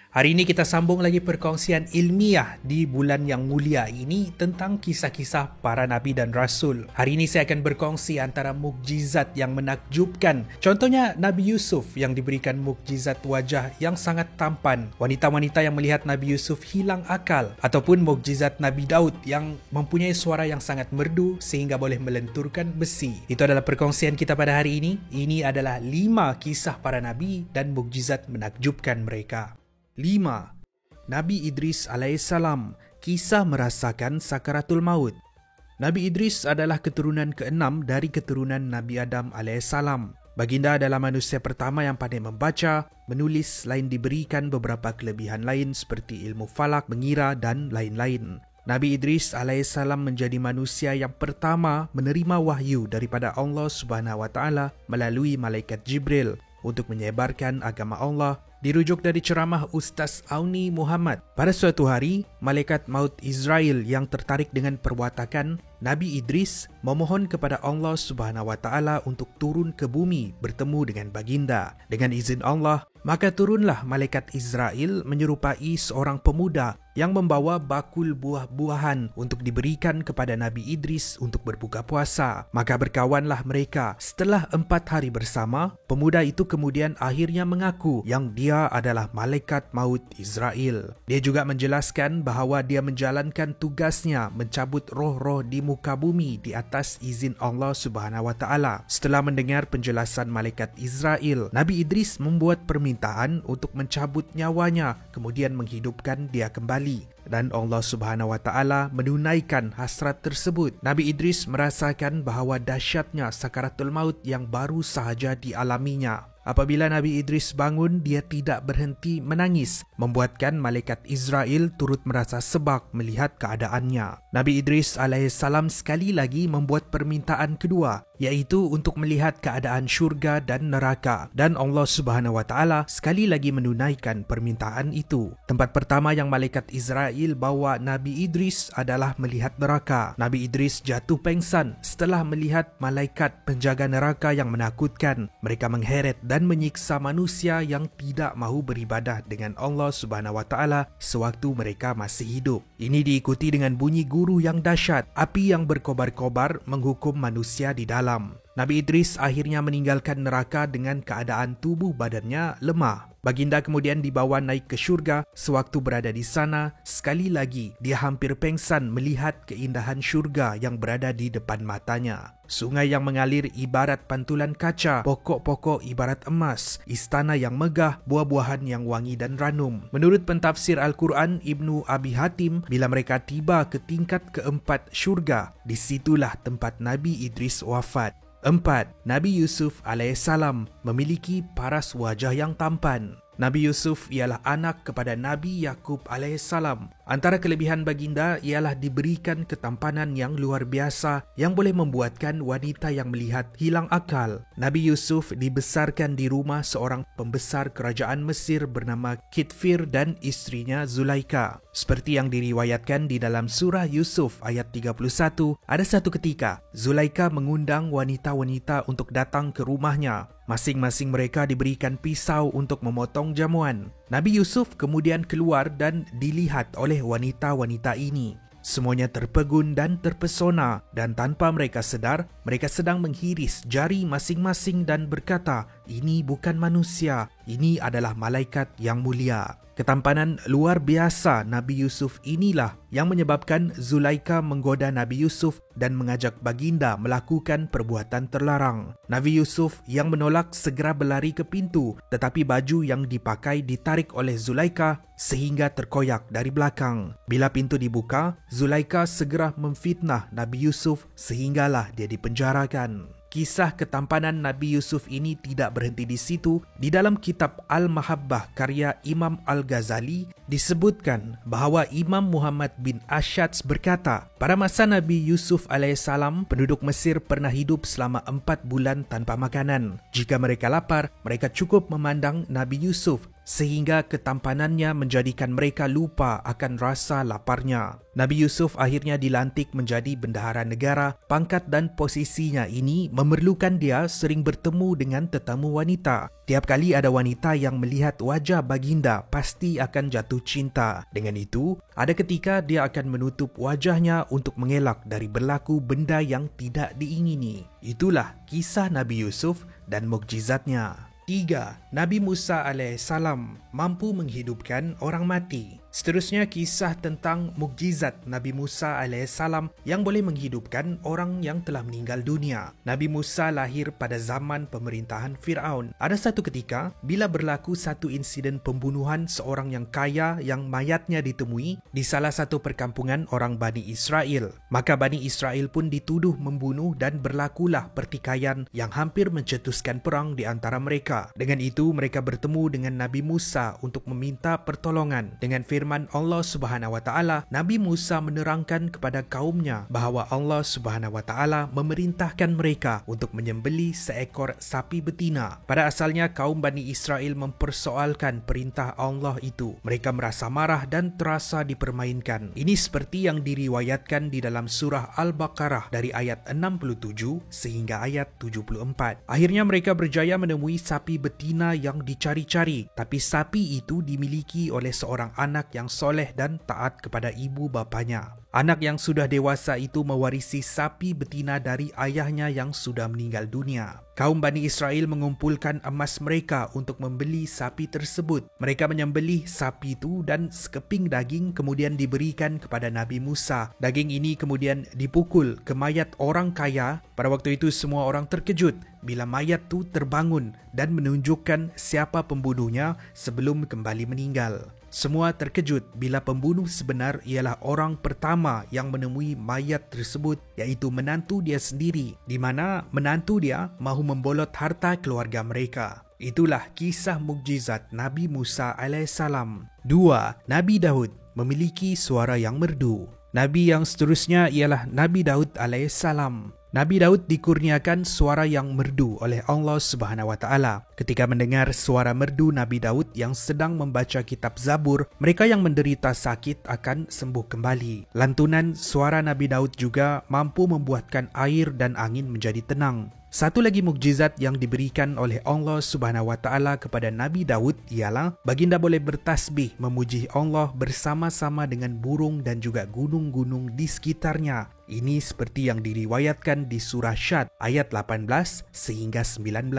Hari ini kita sambung lagi perkongsian ilmiah di bulan yang mulia ini tentang kisah-kisah para nabi dan rasul. Hari ini saya akan berkongsi antara mukjizat yang menakjubkan. Contohnya Nabi Yusuf yang diberikan mukjizat wajah yang sangat tampan. Wanita-wanita yang melihat Nabi Yusuf hilang akal. Ataupun mukjizat Nabi Daud yang mempunyai suara yang sangat merdu sehingga boleh melenturkan besi. Itu adalah perkongsian kita pada hari ini. Ini adalah 5 kisah para nabi dan mukjizat menakjubkan mereka. 5. Nabi Idris alaihissalam, kisah merasakan sakaratul maut. Nabi Idris adalah keturunan ke-6 dari keturunan Nabi Adam alaihissalam. Baginda adalah manusia pertama yang pandai membaca, menulis selain diberikan beberapa kelebihan lain seperti ilmu falak, mengira dan lain-lain. Nabi Idris alaihissalam menjadi manusia yang pertama menerima wahyu daripada Allah Subhanahu wa taala melalui malaikat Jibril untuk menyebarkan agama Allah. Dirujuk dari ceramah Ustaz Auni Muhammad. Pada suatu hari, malaikat maut Israel yang tertarik dengan perwatakan Nabi Idris memohon kepada Allah Subhanahu wa taala untuk turun ke bumi bertemu dengan baginda. Dengan izin Allah, maka turunlah malaikat Israel menyerupai seorang pemuda yang membawa bakul buah-buahan untuk diberikan kepada Nabi Idris untuk berbuka puasa. Maka berkawanlah mereka. Setelah 4 hari bersama, pemuda itu kemudian akhirnya mengaku yang dia adalah malaikat maut Israel. Dia juga menjelaskan bahawa dia menjalankan tugasnya mencabut roh-roh di muka bumi di atas izin Allah Subhanahu wa taala. Setelah mendengar penjelasan malaikat Israel, Nabi Idris membuat permintaan untuk mencabut nyawanya, kemudian menghidupkan dia kembali. Dan Allah Subhanahu wa taala menunaikan hasrat tersebut. Nabi Idris merasakan bahawa dahsyatnya sakaratul maut yang baru sahaja dialaminya. Apabila Nabi Idris bangun, dia tidak berhenti menangis, membuatkan malaikat Israel turut merasa sebak melihat keadaannya. Nabi Idris alaihissalam sekali lagi membuat permintaan kedua, iaitu untuk melihat keadaan syurga dan neraka. Dan Allah Subhanahu wa taala sekali lagi menunaikan permintaan itu. Tempat pertama yang malaikat Israel bawa Nabi Idris adalah melihat neraka. Nabi Idris jatuh pengsan setelah melihat malaikat penjaga neraka yang menakutkan. Mereka mengheret dan menyiksa manusia yang tidak mahu beribadah dengan Allah Subhanahu wa taala sewaktu mereka masih hidup. Ini diikuti dengan bunyi guru yang dahsyat, api yang berkobar-kobar menghukum manusia di dalam. Nabi Idris akhirnya meninggalkan neraka dengan keadaan tubuh badannya lemah. Baginda kemudian dibawa naik ke syurga. Sewaktu berada di sana, sekali lagi dia hampir pengsan melihat keindahan syurga yang berada di depan matanya. Sungai yang mengalir ibarat pantulan kaca, pokok-pokok ibarat emas, istana yang megah, buah-buahan yang wangi dan ranum. Menurut pentafsir Al-Quran Ibnu Abi Hatim, bila mereka tiba ke tingkat keempat syurga, disitulah tempat Nabi Idris wafat. 4. Nabi Yusuf alaihissalam memiliki paras wajah yang tampan. Nabi Yusuf ialah anak kepada Nabi Yakub alaihissalam. Antara kelebihan baginda ialah diberikan ketampanan yang luar biasa yang boleh membuatkan wanita yang melihat hilang akal. Nabi Yusuf dibesarkan di rumah seorang pembesar kerajaan Mesir bernama Kitfir dan istrinya Zulaika. Seperti yang diriwayatkan di dalam surah Yusuf ayat 31, ada satu ketika Zulaika mengundang wanita-wanita untuk datang ke rumahnya. Masing-masing mereka diberikan pisau untuk memotong jamuan. Nabi Yusuf kemudian keluar dan dilihat oleh wanita-wanita ini. Semuanya terpegun dan terpesona, dan tanpa mereka sedar, mereka sedang menghiris jari masing-masing dan berkata, "Ini bukan manusia, ini adalah malaikat yang mulia." Ketampanan luar biasa Nabi Yusuf inilah yang menyebabkan Zulaika menggoda Nabi Yusuf dan mengajak baginda melakukan perbuatan terlarang. Nabi Yusuf yang menolak segera berlari ke pintu, tetapi baju yang dipakai ditarik oleh Zulaika sehingga terkoyak dari belakang. Bila pintu dibuka, Zulaika segera memfitnah Nabi Yusuf sehinggalah dia dipenjarakan. Kisah ketampanan Nabi Yusuf ini tidak berhenti di situ. Di dalam kitab Al-Mahabbah karya Imam Al-Ghazali disebutkan bahawa Imam Muhammad bin Ash'ats berkata, pada masa Nabi Yusuf alaihissalam, penduduk Mesir pernah hidup selama 4 bulan tanpa makanan. Jika mereka lapar, mereka cukup memandang Nabi Yusuf sehingga ketampanannya menjadikan mereka lupa akan rasa laparnya. Nabi Yusuf akhirnya dilantik menjadi bendahara negara. Pangkat dan posisinya ini memerlukan dia sering bertemu dengan tetamu wanita. Tiap kali ada wanita yang melihat wajah baginda, pasti akan jatuh cinta. Dengan itu, ada ketika dia akan menutup wajahnya untuk mengelak dari berlaku benda yang tidak diingini. Itulah kisah Nabi Yusuf dan mukjizatnya. 3. Nabi Musa AS mampu menghidupkan orang mati. Seterusnya kisah tentang mukjizat Nabi Musa AS yang boleh menghidupkan orang yang telah meninggal dunia. Nabi Musa lahir pada zaman pemerintahan Fir'aun. Ada satu ketika, bila berlaku satu insiden pembunuhan seorang yang kaya yang mayatnya ditemui di salah satu perkampungan orang Bani Israel. Maka Bani Israel pun dituduh membunuh dan berlakulah pertikaian yang hampir mencetuskan perang di antara mereka. Dengan itu, mereka bertemu dengan Nabi Musa untuk meminta pertolongan. Dengan firman Allah Subhanahu wa taala, Nabi Musa menerangkan kepada kaumnya bahawa Allah Subhanahu wa taala memerintahkan mereka untuk menyembelih seekor sapi betina. Pada asalnya kaum Bani Israel mempersoalkan perintah Allah itu. Mereka merasa marah dan terasa dipermainkan. Ini seperti yang diriwayatkan di dalam surah Al-Baqarah dari ayat 67 sehingga ayat 74. Akhirnya mereka berjaya menemui sapi betina yang dicari-cari, tapi sapi itu dimiliki oleh seorang anak yang soleh dan taat kepada ibu bapanya. Anak yang sudah dewasa itu mewarisi sapi betina dari ayahnya yang sudah meninggal dunia. Kaum Bani Israel mengumpulkan emas mereka untuk membeli sapi tersebut. Mereka menyembelih sapi itu dan sekeping daging kemudian diberikan kepada Nabi Musa. Daging ini kemudian dipukul ke mayat orang kaya. Pada waktu itu semua orang terkejut bila mayat itu terbangun dan menunjukkan siapa pembunuhnya sebelum kembali meninggal. Semua terkejut bila pembunuh sebenar ialah orang pertama yang menemui mayat tersebut, iaitu menantu dia sendiri, di mana menantu dia mahu membolot harta keluarga mereka. Itulah kisah mukjizat Nabi Musa AS. 2. Nabi Daud memiliki suara yang merdu. Nabi yang seterusnya ialah Nabi Daud AS. Nabi Daud dikurniakan suara yang merdu oleh Allah Subhanahu wa taala. Ketika mendengar suara merdu Nabi Daud yang sedang membaca kitab Zabur, mereka yang menderita sakit akan sembuh kembali. Lantunan suara Nabi Daud juga mampu membuatkan air dan angin menjadi tenang. Satu lagi mukjizat yang diberikan oleh Allah Subhanahu wa taala kepada Nabi Daud ialah baginda boleh bertasbih memuji Allah bersama-sama dengan burung dan juga gunung-gunung di sekitarnya. Ini seperti yang diriwayatkan di surah Syad ayat 18 sehingga 19.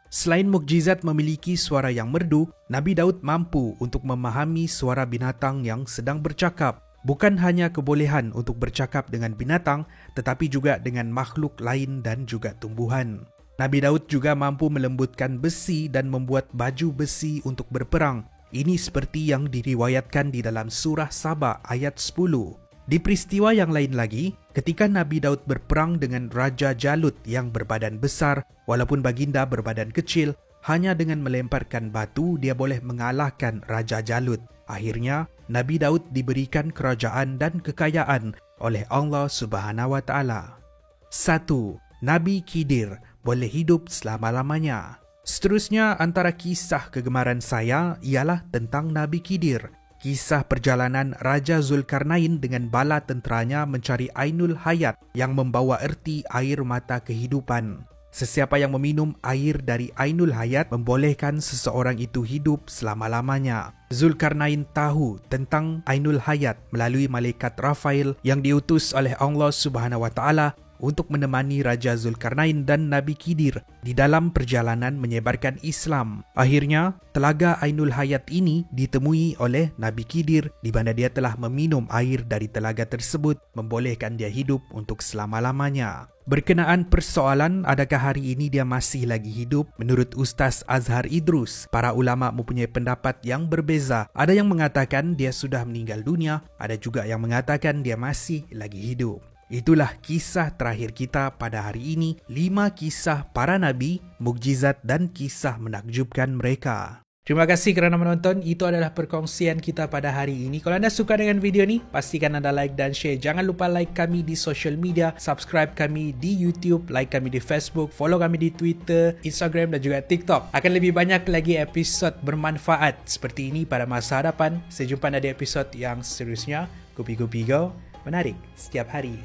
Selain mukjizat memiliki suara yang merdu, Nabi Daud mampu untuk memahami suara binatang yang sedang bercakap. Bukan hanya kebolehan untuk bercakap dengan binatang, tetapi juga dengan makhluk lain dan juga tumbuhan. Nabi Daud juga mampu melembutkan besi dan membuat baju besi untuk berperang. Ini seperti yang diriwayatkan di dalam surah Saba ayat 10. Di peristiwa yang lain lagi, ketika Nabi Daud berperang dengan Raja Jalut yang berbadan besar, walaupun baginda berbadan kecil, hanya dengan melemparkan batu dia boleh mengalahkan Raja Jalut. Akhirnya, Nabi Daud diberikan kerajaan dan kekayaan oleh Allah Subhanahu wa taala. 1. Nabi Khidir boleh hidup selama-lamanya. Seterusnya antara kisah kegemaran saya ialah tentang Nabi Khidir. Kisah perjalanan Raja Zulkarnain dengan bala tenteranya mencari Ainul Hayat yang membawa erti air mata kehidupan. Sesiapa yang meminum air dari Ainul Hayat membolehkan seseorang itu hidup selama-lamanya. Zulkarnain tahu tentang Ainul Hayat melalui malaikat Rafail yang diutus oleh Allah Subhanahu wa taala untuk menemani Raja Zulkarnain dan Nabi Khidir di dalam perjalanan menyebarkan Islam. Akhirnya, telaga Ainul Hayat ini ditemui oleh Nabi Khidir di mana dia telah meminum air dari telaga tersebut, membolehkan dia hidup untuk selama-lamanya. Berkenaan persoalan adakah hari ini dia masih lagi hidup, menurut Ustaz Azhar Idrus, para ulama mempunyai pendapat yang berbeza. Ada yang mengatakan dia sudah meninggal dunia, ada juga yang mengatakan dia masih lagi hidup. Itulah kisah terakhir kita pada hari ini, 5 kisah para nabi, mukjizat dan kisah menakjubkan mereka. Terima kasih kerana menonton. Itu adalah perkongsian kita pada hari ini. Kalau anda suka dengan video ni, pastikan anda like dan share. Jangan lupa like kami di social media, subscribe kami di YouTube, like kami di Facebook, follow kami di Twitter, Instagram dan juga TikTok. Akan lebih banyak lagi episod bermanfaat seperti ini pada masa hadapan. Saya jumpa anda di episod yang seterusnya. Kopi-kopi go, menarik setiap hari.